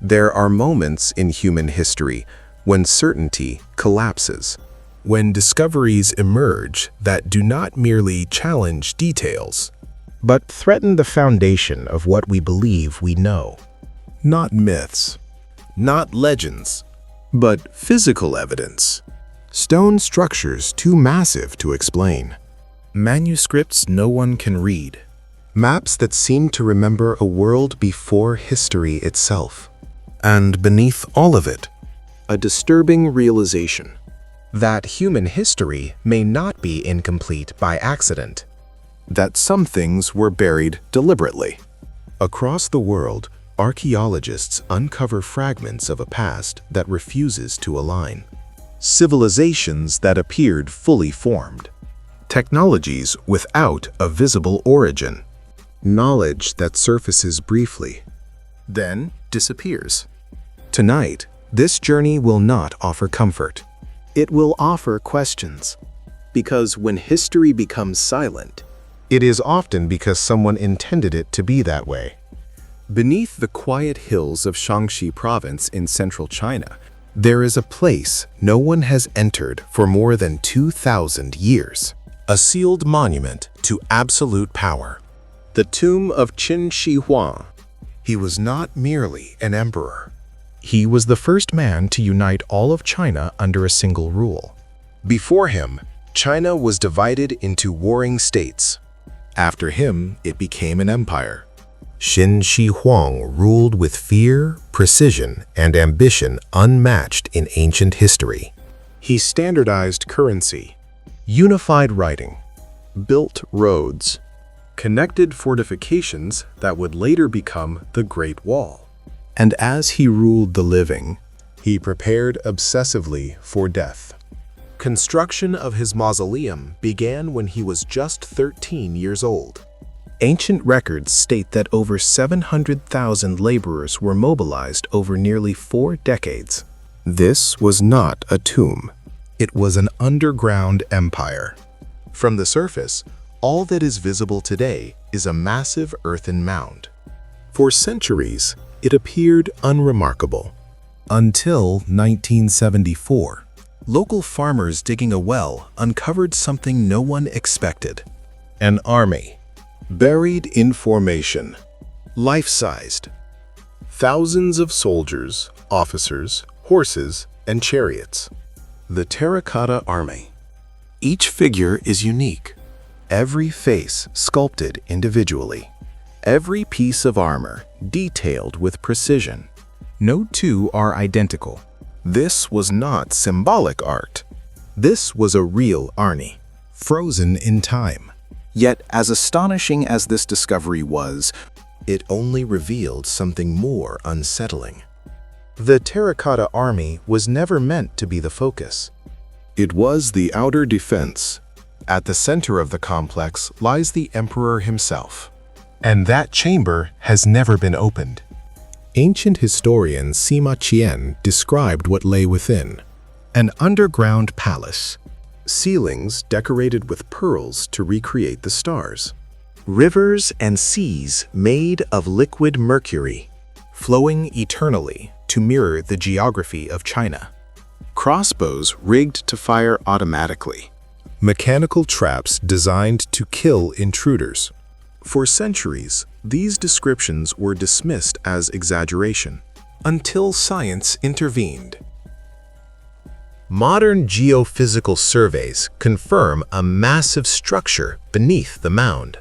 There are moments in human history when certainty collapses, when discoveries emerge that do not merely challenge details, but threaten the foundation of what we believe we know. not myths, not legends, but physical evidence. Stone structures too massive to explain. Manuscripts no one can read. Maps that seem to remember a world before history itself. And beneath all of it, a disturbing realization That human history may not be incomplete by accident. that some things were buried deliberately. Across the world, archaeologists uncover fragments of a past that refuses to align. Civilizations that appeared fully formed. Technologies without a visible origin. Knowledge that surfaces briefly, then disappears. Tonight, this journey will not offer comfort. It will offer questions. Because when history becomes silent, It is often because someone intended it to be that way. beneath the quiet hills of Shaanxi province in central China, there is a place no one has entered for more than 2,000 years. A sealed monument to absolute power. The tomb of Qin Shi Huang. He was not merely an emperor. He was the first man to unite all of China under a single rule. Before him, China was divided into warring states. After him, it became an empire. Qin Shi Huang ruled with fear, precision, and ambition unmatched in ancient history. He standardized currency, unified writing, built roads, connected fortifications that would later become the Great Wall. And as he ruled the living, he prepared obsessively for death. Construction of his mausoleum began when he was just 13 years old. Ancient records state that over 700,000 laborers were mobilized over nearly 4 decades. This was not a tomb. It was an underground empire. From the surface, all that is visible today is a massive earthen mound. For centuries, it appeared unremarkable. Until 1974. Local farmers digging a well uncovered something no one expected. An army, buried in formation, life-sized. Thousands of soldiers, officers, horses, and chariots. The Terracotta Army. Each figure is unique. Every face sculpted individually. Every piece of armor detailed with precision. No two are identical. This was not symbolic art. This was a real army, frozen in time. Yet, as astonishing as this discovery was, it only revealed something more unsettling. The Terracotta Army was never meant to be the focus. It was the outer defense. At the center of the complex lies the emperor himself. And that chamber has never been opened. Ancient historian Sima Qian described what lay within. An underground palace. Ceilings decorated with pearls to recreate the stars. Rivers and seas made of liquid mercury, flowing eternally to mirror the geography of China. Crossbows rigged to fire automatically. Mechanical traps designed to kill intruders. For centuries, these descriptions were dismissed as exaggeration, until science intervened. Modern geophysical surveys confirm a massive structure beneath the mound.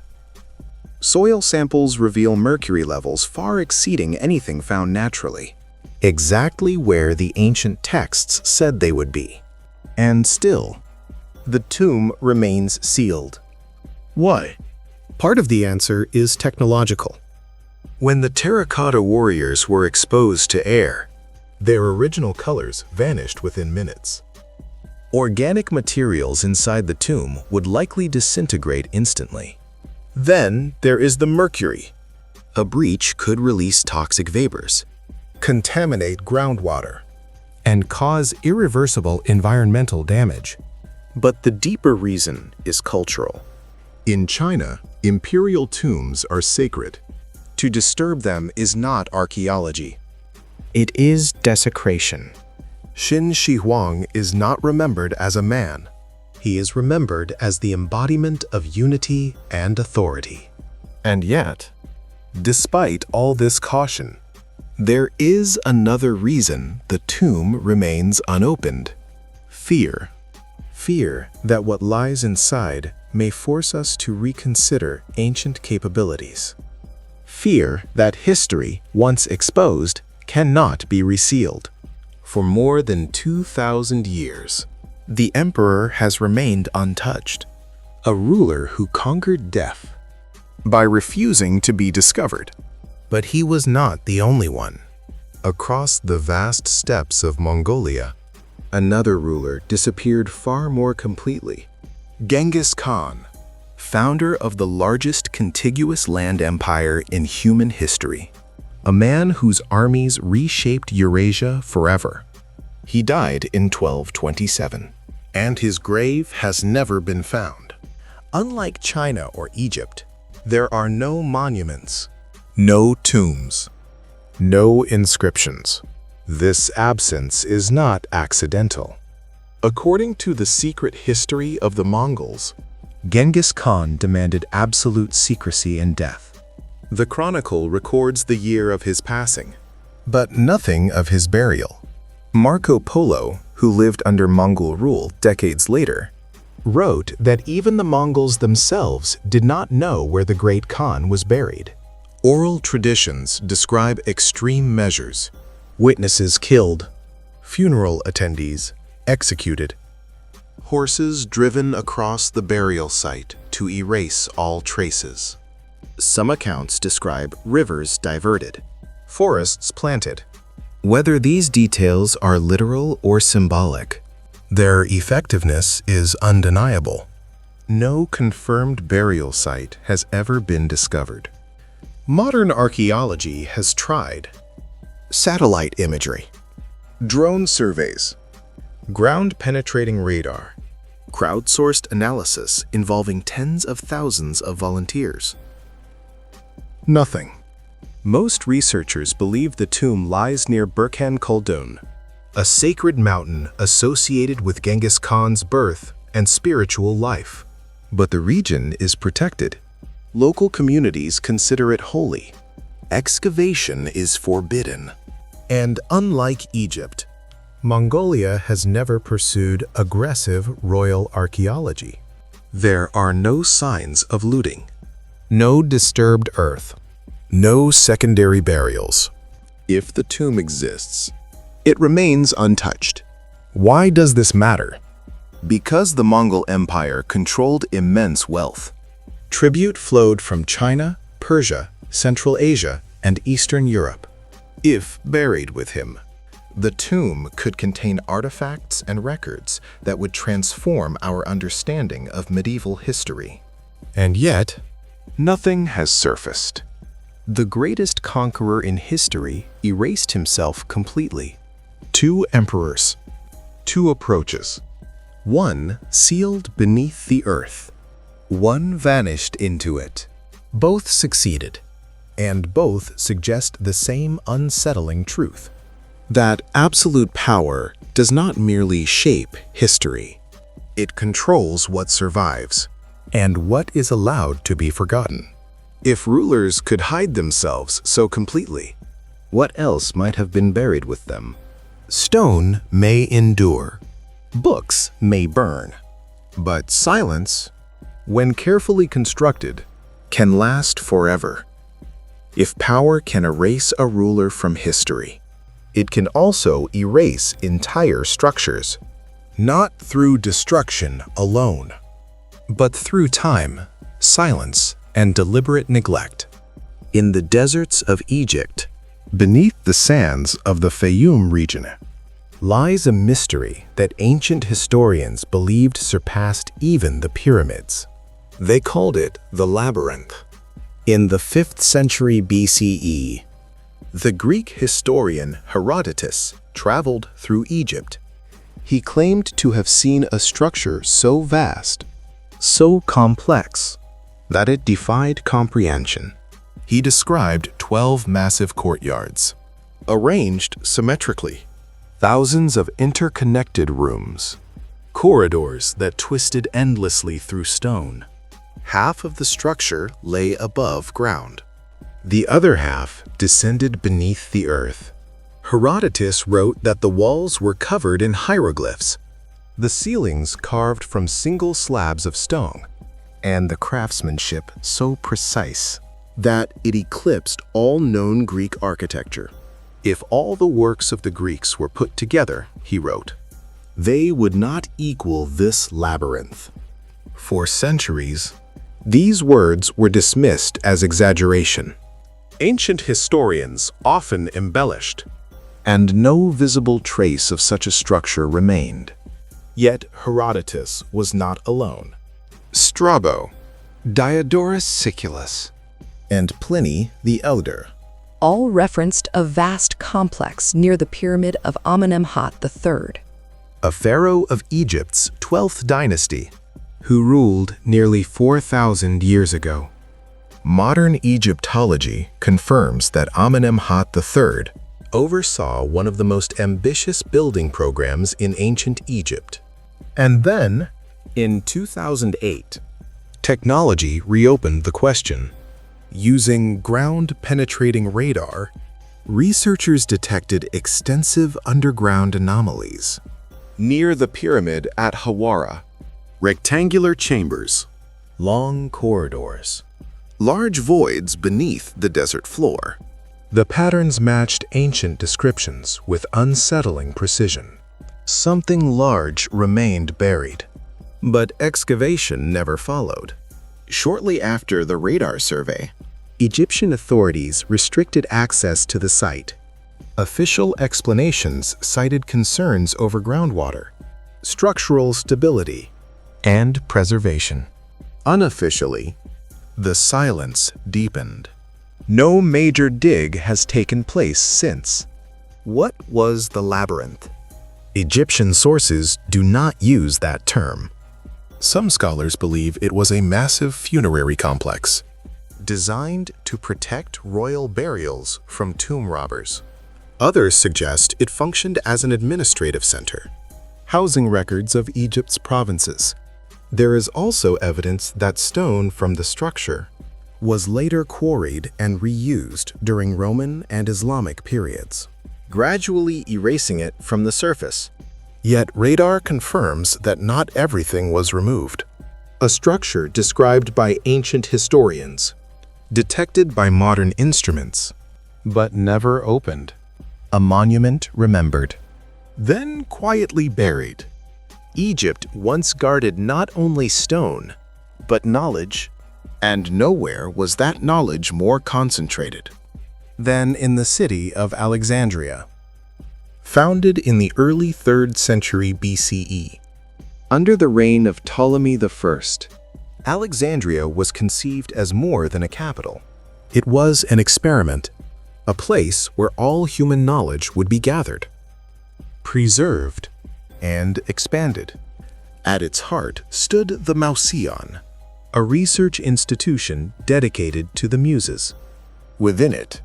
Soil samples reveal mercury levels far exceeding anything found naturally, exactly where the ancient texts said they would be. And still, the tomb remains sealed. Why? Part of the answer is technological. When the terracotta warriors were exposed to air, their original colors vanished within minutes. Organic materials inside the tomb would likely disintegrate instantly. Then there is the mercury. A breach could release toxic vapors, contaminate groundwater, and cause irreversible environmental damage. But the deeper reason is cultural. In China, imperial tombs are sacred. To disturb them is not archaeology. It is desecration. Qin Shi Huang is not remembered as a man. He is remembered as the embodiment of unity and authority. And yet, despite all this caution, there is another reason the tomb remains unopened. Fear. Fear that what lies inside may force us to reconsider ancient capabilities. Fear that history, once exposed, cannot be resealed. For more than 2,000 years, the emperor has remained untouched, a ruler who conquered death by refusing to be discovered. But he was not the only one. Across the vast steppes of Mongolia, another ruler disappeared far more completely. Genghis Khan, founder of the largest contiguous land empire in human history. A man whose armies reshaped Eurasia forever. He died in 1227, and his grave has never been found. Unlike China or Egypt, there are no monuments, no tombs, no inscriptions. This absence is not accidental. According to the secret history of the Mongols, Genghis Khan demanded absolute secrecy in death. The chronicle records the year of his passing, but nothing of his burial. Marco Polo, who lived under Mongol rule decades later, wrote that even the Mongols themselves did not know where the great Khan was buried. Oral traditions describe extreme measures: witnesses killed, funeral attendees executed, horses driven across the burial site to erase all traces. Some accounts describe rivers diverted, forests planted. Whether these details are literal or symbolic, their effectiveness is undeniable. No confirmed burial site has ever been discovered. Modern archaeology has tried satellite imagery, drone surveys, ground-penetrating radar, crowdsourced analysis involving tens of thousands of volunteers. Nothing. Most researchers believe the tomb lies near Burkhan Khaldun, a sacred mountain associated with Genghis Khan's birth and spiritual life. But the region is protected. Local communities consider it holy. Excavation is forbidden. And unlike Egypt, Mongolia has never pursued aggressive royal archaeology. There are no signs of looting, no disturbed earth, no secondary burials. If the tomb exists, it remains untouched. Why does this matter? Because the Mongol Empire controlled immense wealth. Tribute flowed from China, Persia, Central Asia, and Eastern Europe. If buried with him, the tomb could contain artifacts and records that would transform our understanding of medieval history. And yet, nothing has surfaced. The greatest conqueror in history erased himself completely. Two emperors, two approaches. One sealed beneath the earth. One vanished into it. Both succeeded, and both suggest the same unsettling truth: that absolute power does not merely shape history. It controls what survives and what is allowed to be forgotten. If rulers could hide themselves so completely, what else might have been buried with them? Stone may endure, books may burn, but silence, when carefully constructed, can last forever. If power can erase a ruler from history, it can also erase entire structures, not through destruction alone, but through time, silence, and deliberate neglect. In the deserts of Egypt, beneath the sands of the Fayum region, lies a mystery that ancient historians believed surpassed even the pyramids. They called it the labyrinth. In the 5th century BCE, the Greek historian Herodotus traveled through Egypt. He claimed to have seen a structure so vast, so complex, that it defied comprehension. He described 12 massive courtyards, arranged symmetrically. Thousands of interconnected rooms, corridors that twisted endlessly through stone. Half of the structure lay above ground. The other half descended beneath the earth. Herodotus wrote that the walls were covered in hieroglyphs, the ceilings carved from single slabs of stone, and the craftsmanship so precise that it eclipsed all known Greek architecture. If all the works of the Greeks were put together, he wrote, they would not equal this labyrinth. For centuries, these words were dismissed as exaggeration. Ancient historians often embellished, and no visible trace of such a structure remained. Yet Herodotus was not alone. Strabo, Diodorus Siculus, and Pliny the Elder all referenced a vast complex near the pyramid of Amenemhat III, a pharaoh of Egypt's 12th dynasty, who ruled nearly 4,000 years ago. Modern Egyptology confirms that Amenemhat III oversaw one of the most ambitious building programs in ancient Egypt. And then, in 2008, technology reopened the question. Using ground-penetrating radar, researchers detected extensive underground anomalies. Near the pyramid at Hawara, rectangular chambers, long corridors, large voids beneath the desert floor. The patterns matched ancient descriptions with unsettling precision. Something large remained buried, but excavation never followed. Shortly after the radar survey, Egyptian authorities restricted access to the site. Official explanations cited concerns over groundwater, structural stability, and preservation. Unofficially, the silence deepened. No major dig has taken place since. What was the labyrinth? Egyptian sources do not use that term. Some scholars believe it was a massive funerary complex, designed to protect royal burials from tomb robbers. Others suggest it functioned as an administrative center, housing records of Egypt's provinces. There is also evidence that stone from the structure was later quarried and reused during Roman and Islamic periods, gradually erasing it from the surface. Yet radar confirms that not everything was removed. A structure described by ancient historians, detected by modern instruments, but never opened. A monument remembered, then quietly buried. Egypt once guarded not only stone, but knowledge, and nowhere was that knowledge more concentrated than in the city of Alexandria. Founded in the early 3rd century BCE, under the reign of Ptolemy I, Alexandria was conceived as more than a capital. It was an experiment, a place where all human knowledge would be gathered, preserved, and expanded. At its heart stood the Mauseon, a research institution dedicated to the Muses. Within it,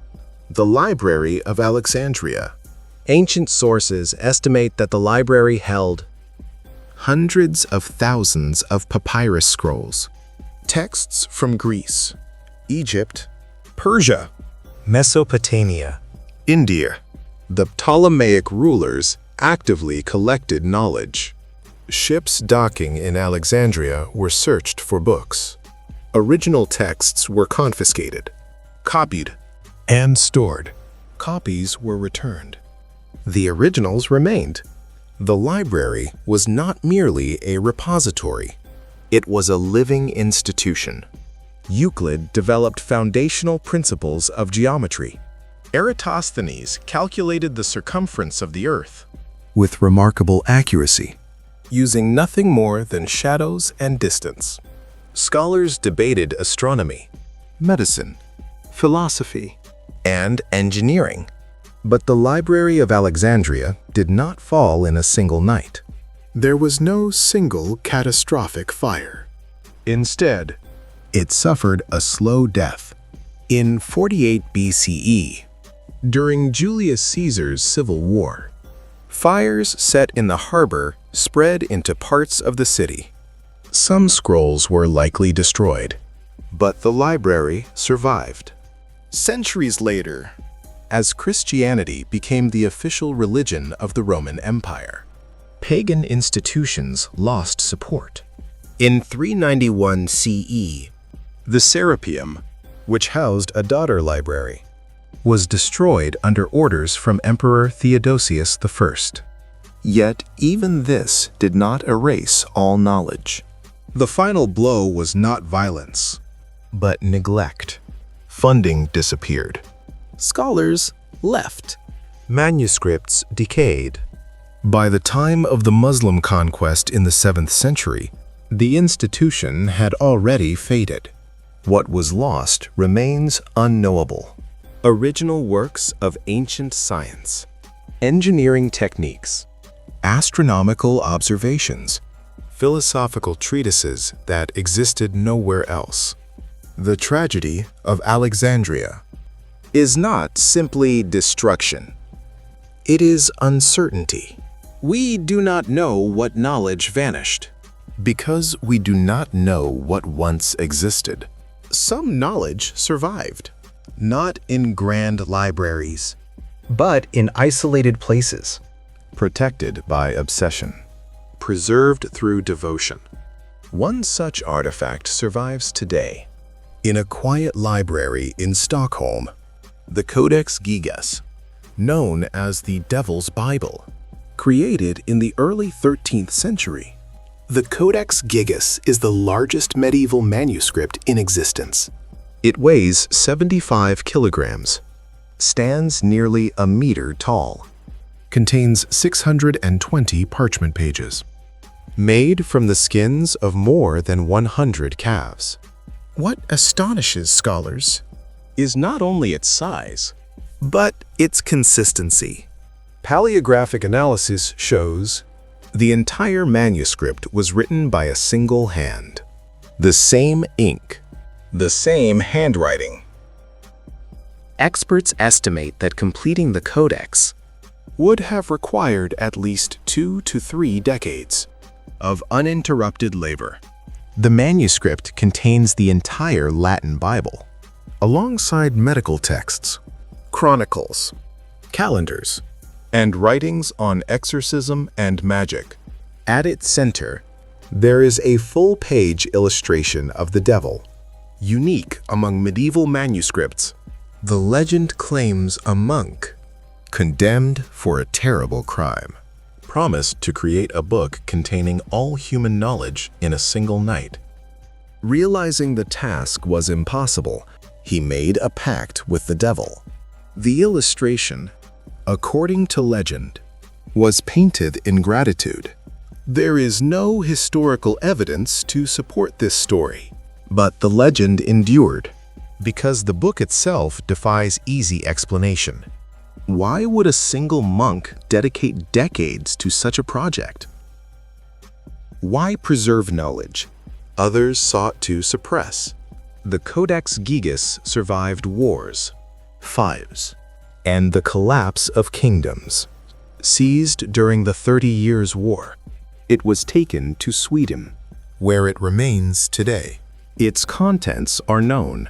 the Library of Alexandria. Ancient sources estimate that the library held hundreds of thousands of papyrus scrolls, texts from Greece, Egypt, Persia, Mesopotamia, India. The Ptolemaic rulers actively collected knowledge. Ships docking in Alexandria were searched for books. Original texts were confiscated, copied, and stored. Copies were returned. The originals remained. The library was not merely a repository. It was a living institution. Euclid developed foundational principles of geometry. Eratosthenes calculated the circumference of the Earth with remarkable accuracy, using nothing more than shadows and distance. Scholars debated astronomy, medicine, philosophy, and engineering. But the Library of Alexandria did not fall in a single night. There was no single catastrophic fire. Instead, it suffered a slow death. In 48 BCE, During Julius Caesar's civil war, fires set in the harbor spread into parts of the city. Some scrolls were likely destroyed, but the library survived. Centuries later, as Christianity became the official religion of the Roman Empire, pagan institutions lost support. In 391 CE, the Serapeum, which housed a daughter library, was destroyed under orders from Emperor Theodosius I. Yet even this did not erase all knowledge. The final blow was not violence, but neglect. Funding disappeared. Scholars left. Manuscripts decayed. By the time of the Muslim conquest in the 7th century, the institution had already faded. What was lost remains unknowable. Original works of ancient science, engineering techniques, astronomical observations, philosophical treatises that existed nowhere else. The tragedy of Alexandria is not simply destruction. It is uncertainty. We do not know what knowledge vanished, because we do not know what once existed. Some knowledge survived, not in grand libraries, but in isolated places, protected by obsession, preserved through devotion. One such artifact survives today. In a quiet library in Stockholm, the Codex Gigas, known as the Devil's Bible, created in the early 13th century. The Codex Gigas is the largest medieval manuscript in existence. It weighs 75 kilograms, stands nearly a meter tall, contains 620 parchment pages, made from the skins of more than 100 calves. What astonishes scholars is not only its size, but its consistency. Paleographic analysis shows the entire manuscript was written by a single hand. The same ink, the same handwriting. Experts estimate that completing the codex would have required at least 2 to 3 decades of uninterrupted labor. The manuscript contains the entire Latin Bible, alongside medical texts, chronicles, calendars, and writings on exorcism and magic. At its center, there is a full-page illustration of the devil. Unique among medieval manuscripts, the legend claims a monk, condemned for a terrible crime, promised to create a book containing all human knowledge in a single night. Realizing the task was impossible, he made a pact with the devil. The illustration, according to legend, was painted in gratitude. There is no historical evidence to support this story, but the legend endured because the book itself defies easy explanation. Why would a single monk dedicate decades to such a project? Why preserve knowledge others sought to suppress? The Codex Gigas survived wars, fires, and the collapse of kingdoms. Seized during the 30 Years' War, it was taken to Sweden, where it remains today. Its contents are known.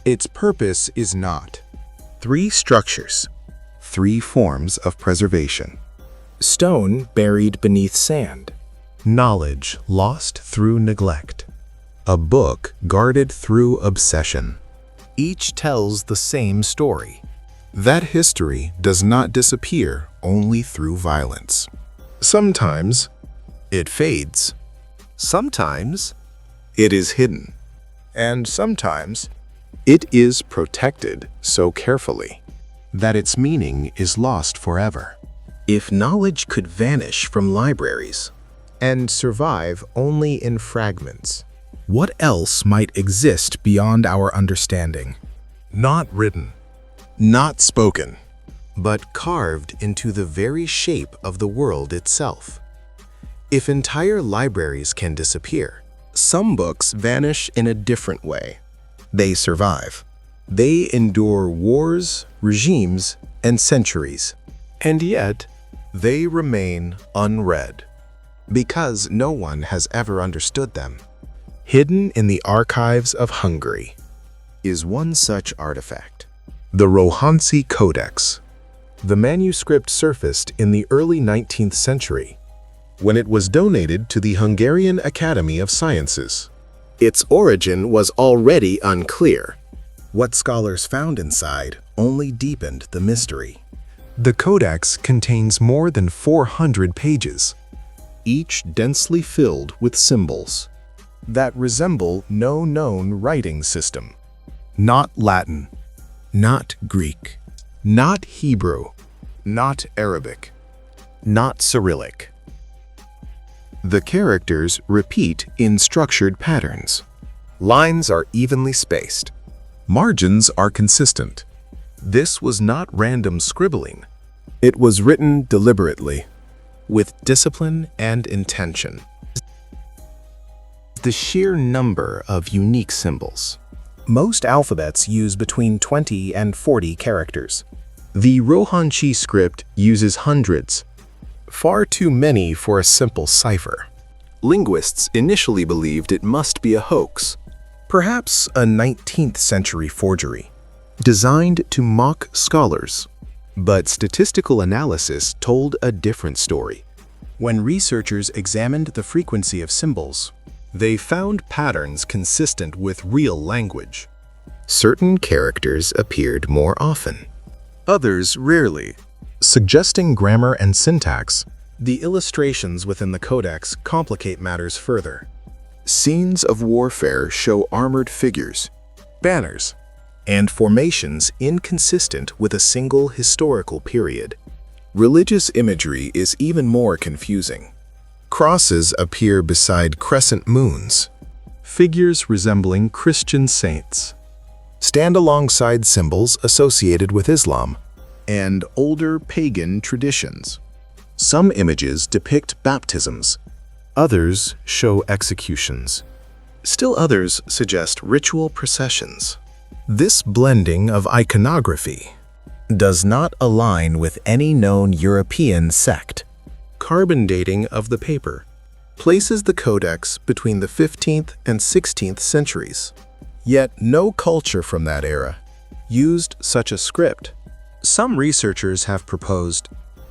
Its purpose is not. 3 structures, 3 forms of preservation. Stone buried beneath sand. Knowledge lost through neglect. A book guarded through obsession. Each tells the same story. That history does not disappear only through violence. Sometimes it fades. Sometimes it is hidden. And sometimes it is protected so carefully that its meaning is lost forever. If knowledge could vanish from libraries and survive only in fragments, what else might exist beyond our understanding? Not written, not spoken, but carved into the very shape of the world itself. If entire libraries can disappear, some books vanish in a different way. They survive. They endure wars, regimes, and centuries. And yet, they remain unread, because no one has ever understood them. Hidden in the archives of Hungary is one such artifact, the Rohanci Codex. The manuscript surfaced in the early 19th century, when it was donated to the Hungarian Academy of Sciences. Its origin was already unclear. What scholars found inside only deepened the mystery. The codex contains more than 400 pages, each densely filled with symbols that resemble no known writing system. Not Latin, not Greek, not Hebrew, not Arabic, not Cyrillic. The characters repeat in structured patterns. Lines are evenly spaced. Margins are consistent. This was not random scribbling. It was written deliberately, with discipline and intention. The sheer number of unique symbols. Most alphabets use between 20 and 40 characters. The Rohanci script uses hundreds, far too many for a simple cipher. Linguists initially believed it must be a hoax, perhaps a 19th century forgery, designed to mock scholars. But statistical analysis told a different story. When researchers examined the frequency of symbols, they found patterns consistent with real language. Certain characters appeared more often, others rarely, suggesting grammar and syntax. The illustrations within the codex complicate matters further. Scenes of warfare show armored figures, banners, and formations inconsistent with a single historical period. Religious imagery is even more confusing. Crosses appear beside crescent moons. Figures resembling Christian saints stand alongside symbols associated with Islam and older pagan traditions. Some images depict baptisms. Others show executions. Still others suggest ritual processions. This blending of iconography does not align with any known European sect. Carbon dating of the paper places the codex between the 15th and 16th centuries. Yet no culture from that era used such a script. Some researchers have proposed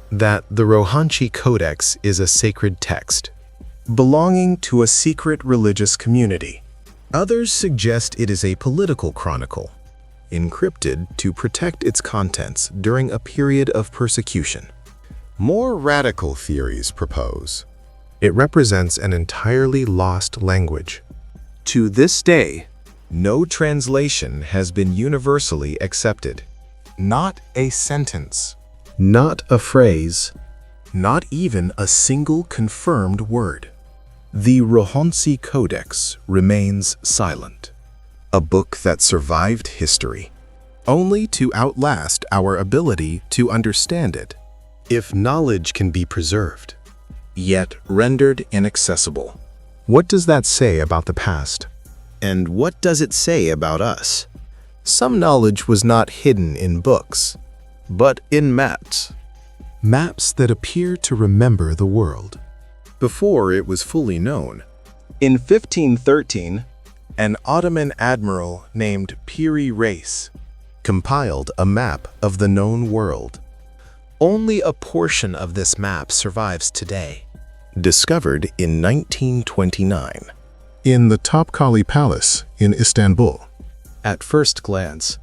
that the Rohanci Codex is a sacred text, belonging to a secret religious community. Others suggest it is a political chronicle, encrypted to protect its contents during a period of persecution. More radical theories propose it represents an entirely lost language. To this day, no translation has been universally accepted. Not a sentence, not a phrase, not even a single confirmed word. The Rohanci Codex remains silent, a book that survived history, only to outlast our ability to understand it. If knowledge can be preserved, yet rendered inaccessible, what does that say about the past? And what does it say about us? Some knowledge was not hidden in books, but in maps. Maps that appear to remember the world before it was fully known. In 1513, an Ottoman admiral named Piri Reis compiled a map of the known world. Only a portion of this map survives today. Discovered in 1929 in the Topkapı Palace in Istanbul. At first glance,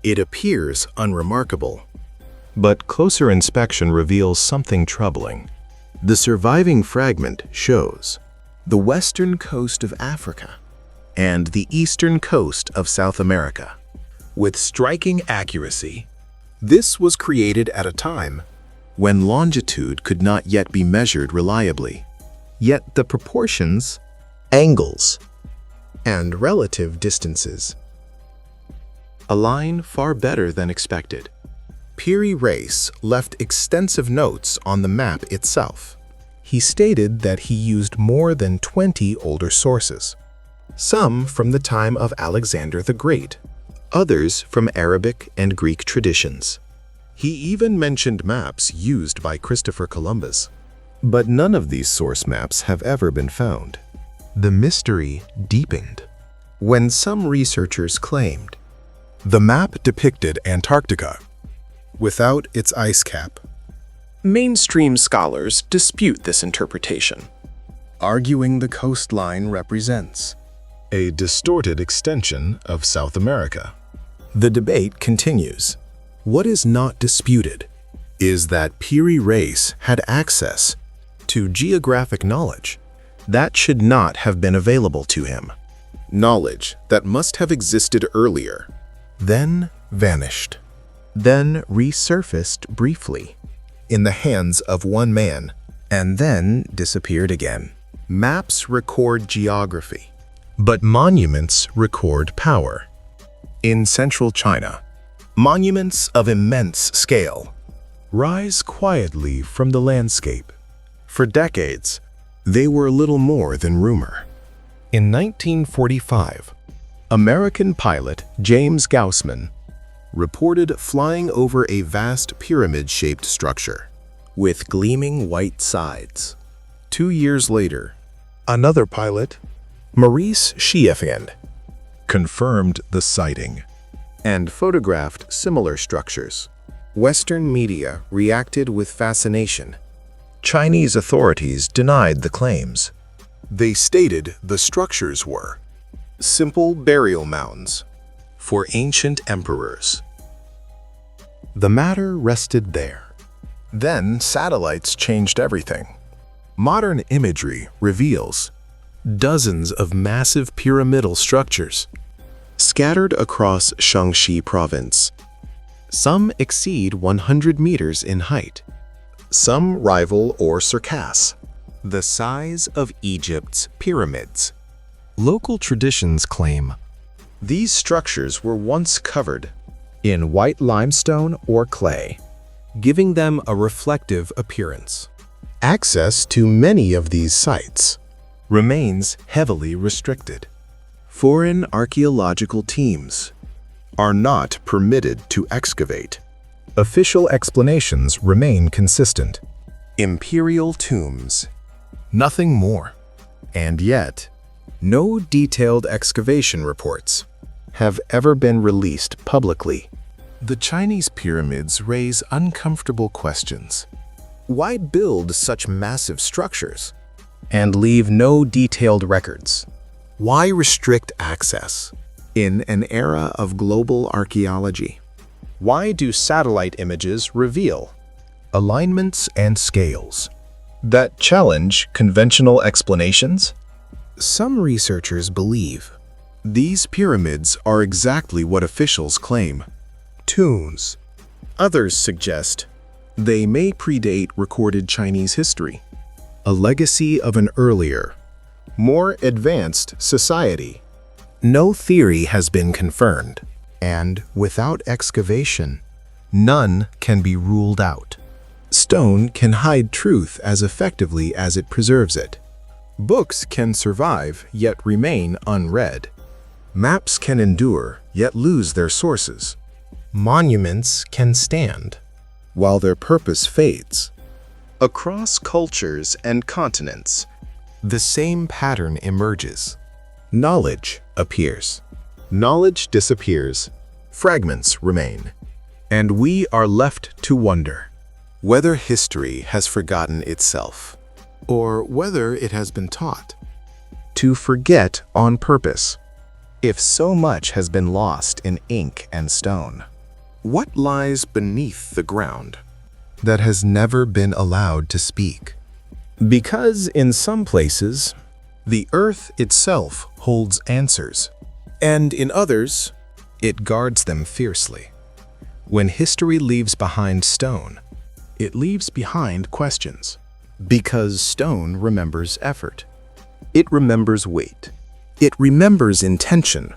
it appears unremarkable, but closer inspection reveals something troubling. The surviving fragment shows the western coast of Africa and the eastern coast of South America. With striking accuracy, this was created at a time when longitude could not yet be measured reliably. Yet the proportions, angles, and relative distances align far better than expected. Piri Reis left extensive notes on the map itself. He stated that he used more than 20 older sources, some from the time of Alexander the Great, others from Arabic and Greek traditions. He even mentioned maps used by Christopher Columbus. But none of these source maps have ever been found. The mystery deepened when some researchers claimed the map depicted Antarctica without its ice cap. Mainstream scholars dispute this interpretation, arguing the coastline represents a distorted extension of South America. The debate continues. What is not disputed is that Piri Reis had access to geographic knowledge that should not have been available to him. Knowledge that must have existed earlier, then vanished, then resurfaced briefly in the hands of one man, and then disappeared again. Maps record geography, but monuments record power. In central China, monuments of immense scale rise quietly from the landscape. For decades, they were little more than rumor. In 1945, American pilot James Gaussman reported flying over a vast pyramid-shaped structure with gleaming white sides. 2 years later, another pilot, Maurice Chieffand, confirmed the sighting and photographed similar structures. Western media reacted with fascination. Chinese authorities denied the claims. They stated the structures were simple burial mounds for ancient emperors. The matter rested there. Then satellites changed everything. Modern imagery reveals dozens of massive pyramidal structures scattered across Shaanxi province. Some exceed 100 meters in height. Some rival or surpass the size of Egypt's pyramids. Local traditions claim these structures were once covered in white limestone or clay, giving them a reflective appearance. Access to many of these sites remains heavily restricted. Foreign archaeological teams are not permitted to excavate. Official explanations remain consistent. Imperial tombs. Nothing more. And yet, no detailed excavation reports have ever been released publicly. The Chinese pyramids raise uncomfortable questions. Why build such massive structures and leave no detailed records? Why restrict access in an era of global archaeology? Why do satellite images reveal alignments and scales that challenge conventional explanations? Some researchers believe these pyramids are exactly what officials claim, tombs. Others suggest they may predate recorded Chinese history, a legacy of an earlier, more advanced society. No theory has been confirmed, and without excavation, none can be ruled out. Stone can hide truth as effectively as it preserves it. Books can survive yet remain unread. Maps can endure yet lose their sources. Monuments can stand while their purpose fades. Across cultures and continents, the same pattern emerges. Knowledge appears. Knowledge disappears. Fragments remain. And we are left to wonder whether history has forgotten itself, or whether it has been taught to forget on purpose. If so much has been lost in ink and stone, what lies beneath the ground that has never been allowed to speak? Because in some places, the earth itself holds answers, and in others, it guards them fiercely. When history leaves behind stone, it leaves behind questions. Because stone remembers effort. It remembers weight. It remembers intention.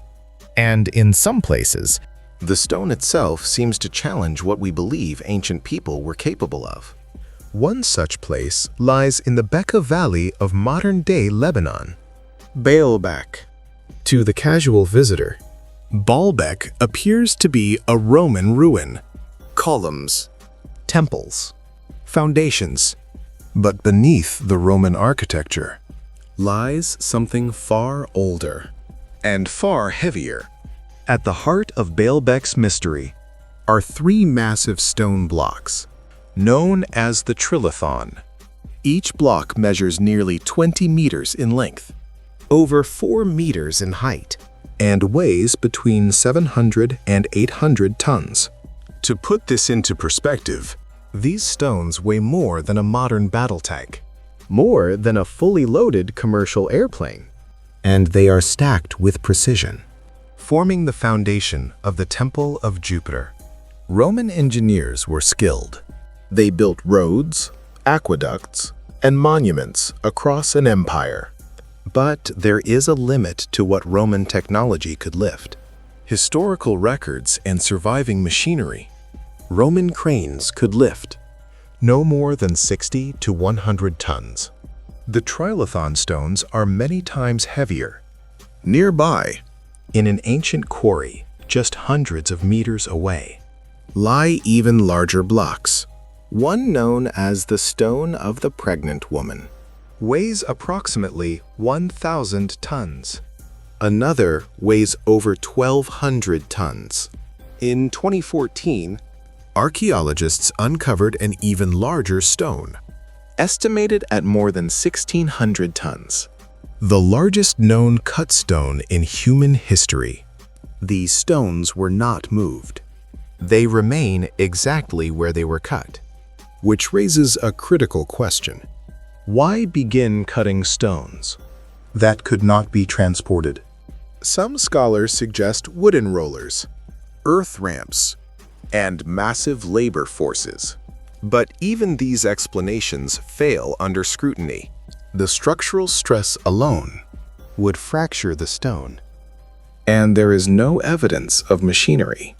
And in some places, the stone itself seems to challenge what we believe ancient people were capable of. One such place lies in the Bekaa Valley of modern-day Lebanon. Baalbek. To the casual visitor, Baalbek appears to be a Roman ruin. Columns, temples, foundations. But beneath the Roman architecture lies something far older and far heavier. At the heart of Baalbek's mystery are three massive stone blocks, known as the Trilithon. Each block measures nearly 20 meters in length, over 4 meters in height, and weighs between 700 and 800 tons. To put this into perspective, these stones weigh more than a modern battle tank, more than a fully loaded commercial airplane, and they are stacked with precision, forming the foundation of the Temple of Jupiter. Roman engineers were skilled. They built roads, aqueducts, and monuments across an empire. But there is a limit to what Roman technology could lift. Historical records and surviving machinery. Roman cranes could lift no more than 60 to 100 tons. The Trilithon stones are many times heavier. Nearby, in an ancient quarry just hundreds of meters away, lie even larger blocks. One known as the Stone of the Pregnant Woman weighs approximately 1,000 tons. Another weighs over 1,200 tons. In 2014, archaeologists uncovered an even larger stone, estimated at more than 1,600 tons. The largest known cut stone in human history. These stones were not moved. They remain exactly where they were cut. Which raises a critical question. Why begin cutting stones that could not be transported? Some scholars suggest wooden rollers, earth ramps, and massive labor forces. But even these explanations fail under scrutiny. The structural stress alone would fracture the stone. And there is no evidence of machinery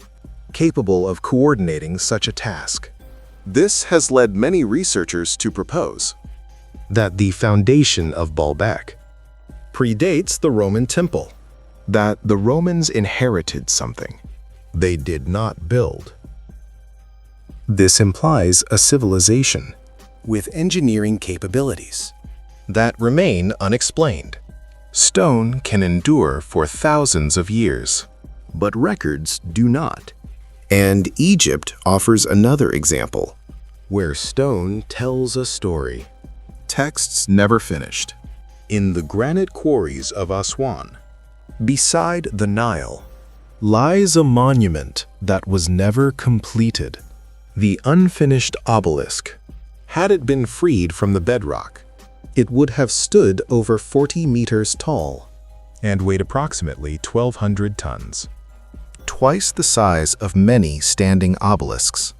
capable of coordinating such a task. This has led many researchers to propose that the foundation of Baalbek predates the Roman temple, that the Romans inherited something they did not build. This implies a civilization with engineering capabilities that remain unexplained. Stone can endure for thousands of years, but records do not. And Egypt offers another example, where stone tells a story. Texts never finished. In the granite quarries of Aswan, beside the Nile, lies a monument that was never completed. The unfinished obelisk. Had it been freed from the bedrock, it would have stood over 40 meters tall and weighed approximately 1,200 tons. Twice the size of many standing obelisks.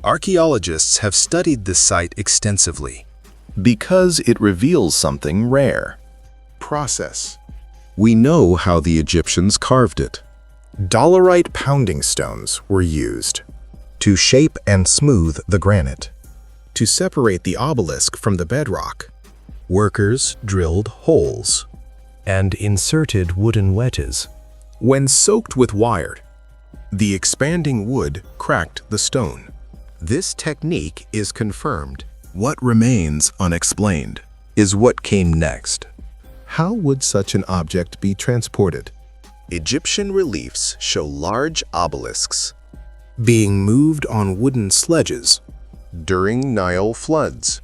Archaeologists have studied this site extensively because it reveals something rare. Process. We know how the Egyptians carved it. Dolerite pounding stones were used to shape and smooth the granite. To separate the obelisk from the bedrock, workers drilled holes and inserted wooden wedges. When soaked with wire, the expanding wood cracked the stone. This technique is confirmed. What remains unexplained is what came next. How would such an object be transported? Egyptian reliefs show large obelisks being moved on wooden sledges during Nile floods.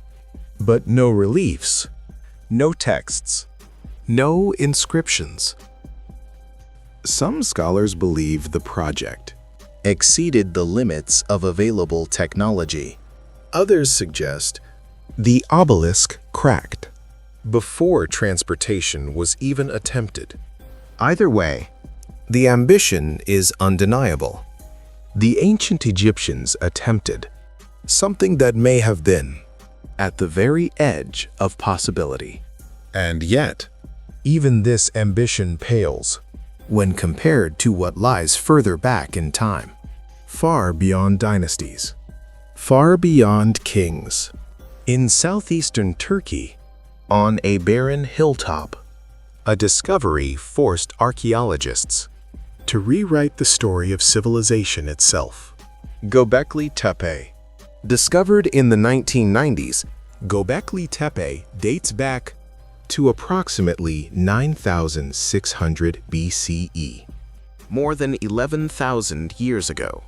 But no reliefs, no texts, no inscriptions. Some scholars believe the project exceeded the limits of available technology. Others suggest the obelisk cracked before transportation was even attempted. Either way, the ambition is undeniable. The ancient Egyptians attempted something that may have been at the very edge of possibility. And yet, even this ambition pales when compared to what lies further back in time, far beyond dynasties, far beyond kings. In southeastern Turkey, on a barren hilltop, a discovery forced archaeologists to rewrite the story of civilization itself. Göbekli Tepe. Discovered in the 1990s, Göbekli Tepe dates back to approximately 9,600 BCE, more than 11,000 years ago.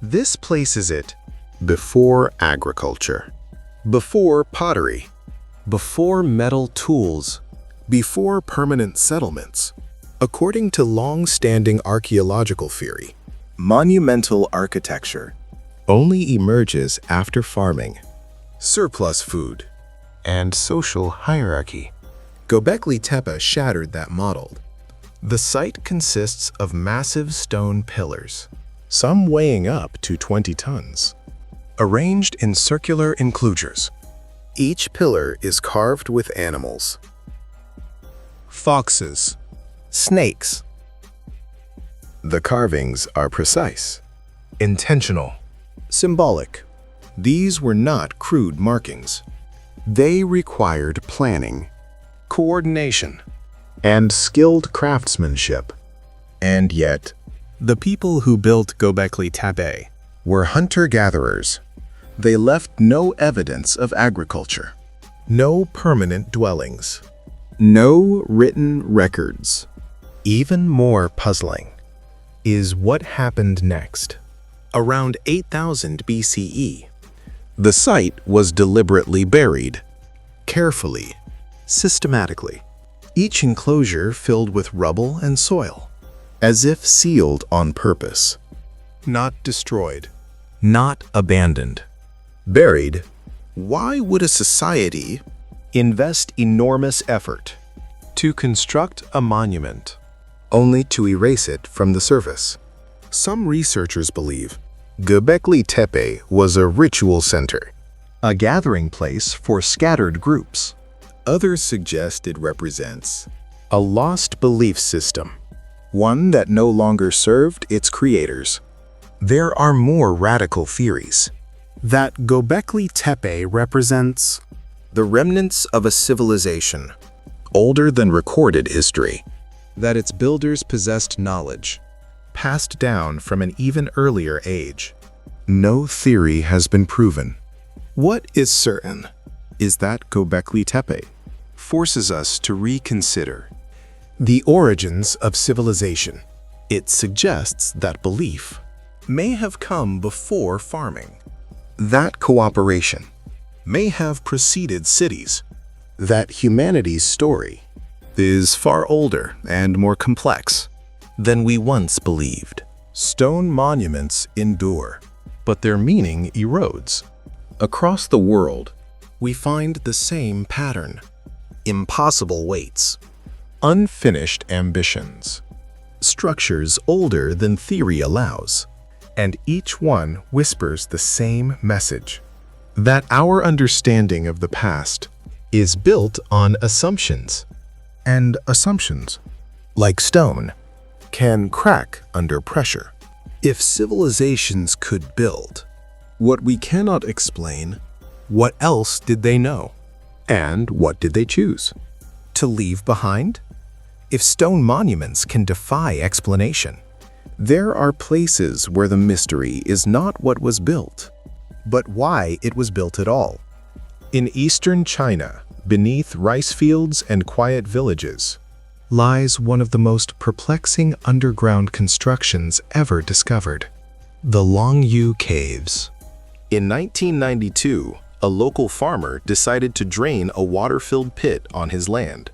This places it before agriculture, before pottery, before metal tools, before permanent settlements. According to long-standing archaeological theory, monumental architecture only emerges after farming, surplus food, and social hierarchy. Göbekli Tepe shattered that model. The site consists of massive stone pillars, some weighing up to 20 tons, arranged in circular enclosures. Each pillar is carved with animals, foxes, snakes. The carvings are precise, intentional, symbolic. These were not crude markings. They required planning, coordination, and skilled craftsmanship. And yet, the people who built Göbekli Tepe were hunter-gatherers. They left no evidence of agriculture, no permanent dwellings, no written records. Even more puzzling is what happened next. Around 8,000 BCE, the site was deliberately buried, carefully, systematically, each enclosure filled with rubble and soil, as if sealed on purpose. Not destroyed, not abandoned. Buried. Why would a society invest enormous effort to construct a monument only to erase it from the surface? Some researchers believe Göbekli Tepe was a ritual center, a gathering place for scattered groups. Others suggest it represents a lost belief system, one that no longer served its creators. There are more radical theories that Göbekli Tepe represents the remnants of a civilization older than recorded history, that its builders possessed knowledge passed down from an even earlier age. No theory has been proven. What is certain is that Göbekli Tepe forces us to reconsider the origins of civilization. It suggests that belief may have come before farming, that cooperation may have preceded cities, that humanity's story is far older and more complex than we once believed. Stone monuments endure, but their meaning erodes. Across the world, we find the same pattern: impossible weights, unfinished ambitions, structures older than theory allows, and each one whispers the same message: that our understanding of the past is built on assumptions, and assumptions, like stone, can crack under pressure. If civilizations could build what we cannot explain, what else did they know? And what did they choose to leave behind? If stone monuments can defy explanation, there are places where the mystery is not what was built, but why it was built at all. In eastern China, beneath rice fields and quiet villages, lies one of the most perplexing underground constructions ever discovered: the Longyu Caves. In 1992, a local farmer decided to drain a water-filled pit on his land.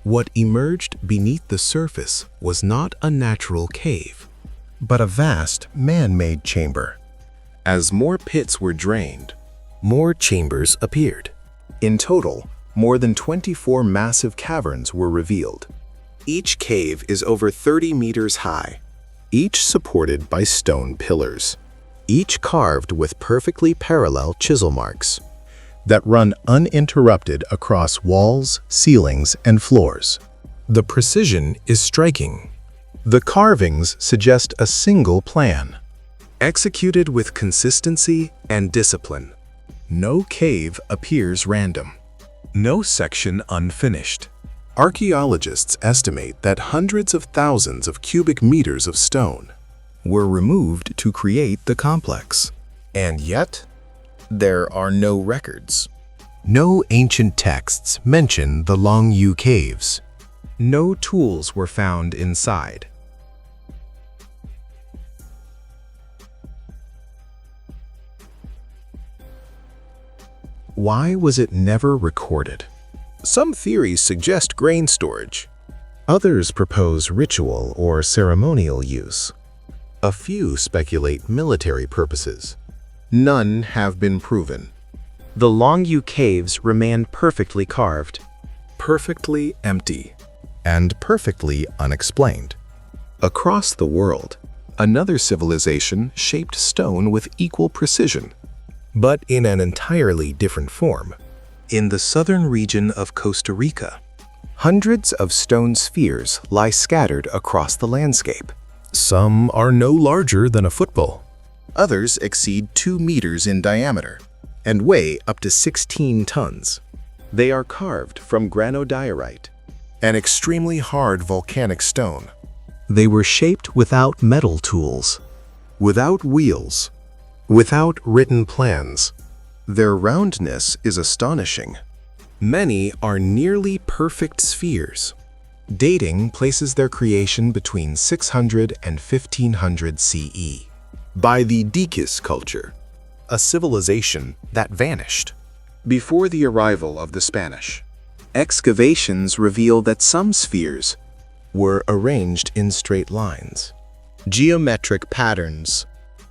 What emerged beneath the surface was not a natural cave, but a vast man-made chamber. As more pits were drained, more chambers appeared. In total, more than 24 massive caverns were revealed. Each cave is over 30 meters high, each supported by stone pillars, each carved with perfectly parallel chisel marks that run uninterrupted across walls, ceilings, and floors. The precision is striking. The carvings suggest a single plan, executed with consistency and discipline. No cave appears random, no section unfinished. Archaeologists estimate that hundreds of thousands of cubic meters of stone were removed to create the complex. And yet, there are no records. No ancient texts mention the Longyu caves. No tools were found inside. Why was it never recorded? Some theories suggest grain storage. Others propose ritual or ceremonial use. A few speculate military purposes. None have been proven. The Longyu caves remain perfectly carved, Perfectly empty. And perfectly unexplained. Across the world, another civilization shaped stone with equal precision. But in an entirely different form. In the southern region of Costa Rica, hundreds of stone spheres lie scattered across the landscape. Some are no larger than a football. Others exceed 2 meters in diameter and weigh up to 16 tons. They are carved from granodiorite, an extremely hard volcanic stone. They were shaped without metal tools, Without wheels, without written plans. their roundness is astonishing. Many are nearly perfect spheres. Dating places their creation between 600 and 1500 CE. By the Dikis culture, A civilization that vanished. before the arrival of the Spanish, excavations reveal that some spheres Were arranged in straight lines, geometric patterns,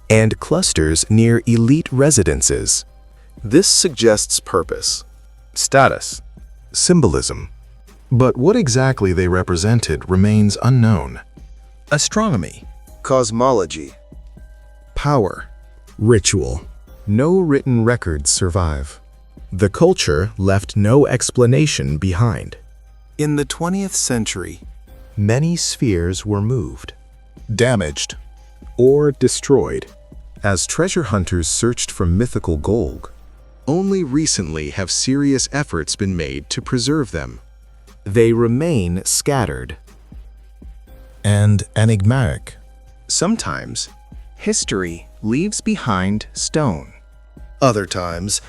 and clusters near elite residences. This suggests purpose, status, Symbolism. But what exactly they represented remains unknown. astronomy, cosmology, power. Ritual. No written records survive. The culture left no explanation behind. In the 20th century, Many spheres were moved, damaged, or destroyed, as treasure hunters searched for mythical gold. only recently have serious efforts been made to preserve them. They remain scattered and enigmatic. Sometimes, history leaves behind stone. Other times,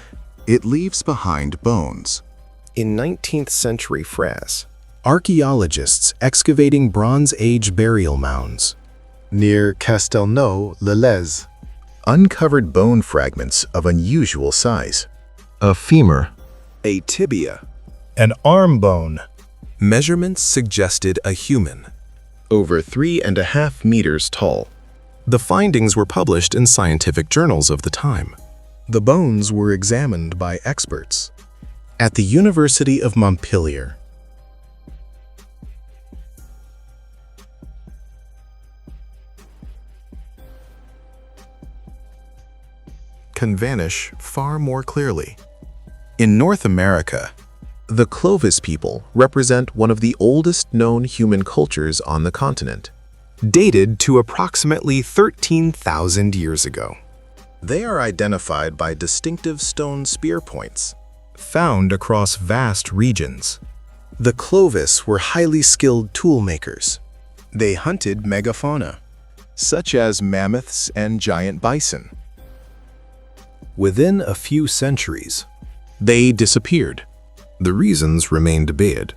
it leaves behind bones. In 19th century France, archaeologists excavating Bronze Age burial mounds near Castelnau-le-Lez uncovered bone fragments of unusual size. A femur, A tibia. an arm bone, Measurements suggested a human, over 3.5 meters tall. The findings were published in scientific journals of the time. The bones were examined by experts at the University of Montpellier. Can vanish far more clearly. In North America, The Clovis people represent one of the oldest known human cultures on the continent, dated to approximately 13,000 years ago. they are identified by distinctive stone spear points. Found across vast regions, the Clovis were highly skilled tool makers. They hunted megafauna, such as mammoths and giant bison. Within a few centuries, they disappeared. The reasons remain debated.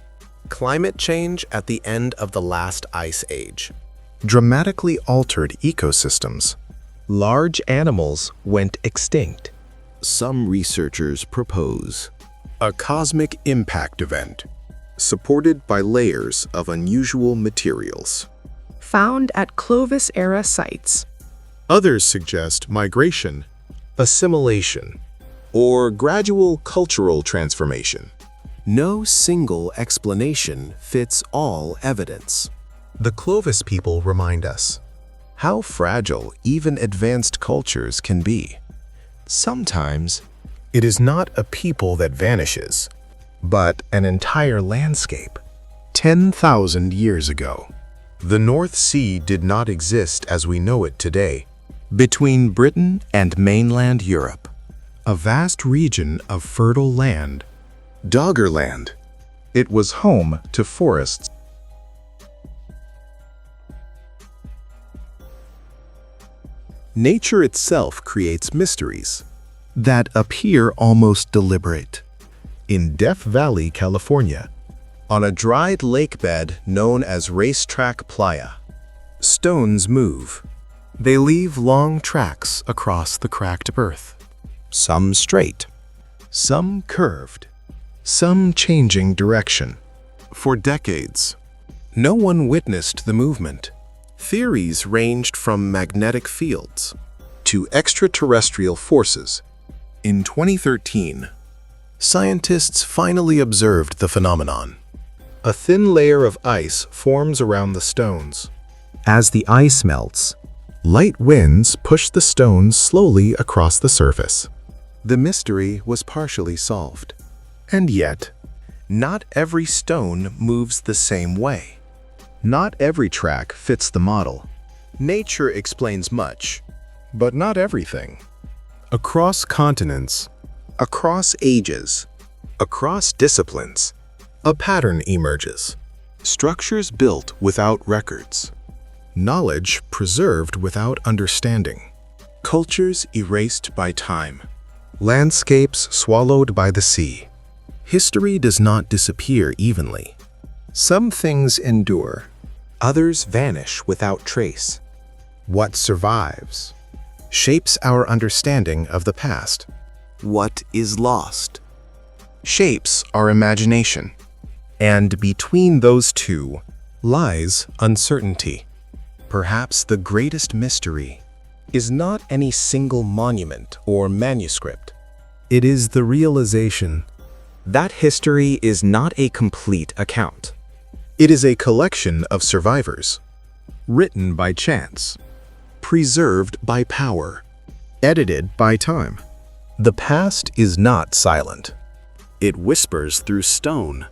Climate change at the end of the last ice age dramatically altered ecosystems. Large animals went extinct. Some researchers propose a cosmic impact event, supported by layers of unusual materials. Found at Clovis-era sites. Others suggest migration, assimilation, Or gradual cultural transformation. No single explanation fits all evidence. The Clovis people remind us How fragile even advanced cultures can be. Sometimes, it is not a people that vanishes, but an entire landscape. 10,000 years ago, the North Sea did not exist as we know it today. between Britain and mainland Europe, A vast region of fertile land, Doggerland, It was home to forests. Nature itself creates mysteries that appear almost deliberate. In Death Valley, California, on a dried lake bed known as Racetrack Playa, stones move. They leave long tracks across the cracked earth. Some straight, some curved, some changing direction. For decades, no one witnessed the movement. Theories ranged from magnetic fields to extraterrestrial forces. In 2013, scientists finally observed the phenomenon. A thin layer of ice forms around the stones. As the ice melts, light winds push the stones slowly across the surface. The mystery was partially solved. And yet, not every stone moves the same way. Not every track fits the model. Nature explains much, but not everything. Across continents, across ages, across disciplines, a pattern emerges. Structures built without records. Knowledge preserved without understanding. Cultures erased by time. Landscapes swallowed by the sea. History does not disappear evenly. Some things endure. Others vanish without trace. What survives shapes our understanding of the past. What is lost shapes our imagination. And between those two lies uncertainty. Perhaps the greatest mystery is not any single monument or manuscript. It is the realization That history is not a complete account. it is a collection of survivors, written by chance, preserved by power, edited by time. The past is not silent. It whispers through stone,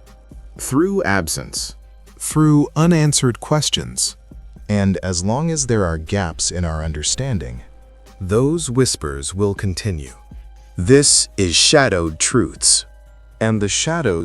through absence, through unanswered questions. And as long as there are gaps in our understanding, those whispers will continue. This is Shadowed Truths, and the shadows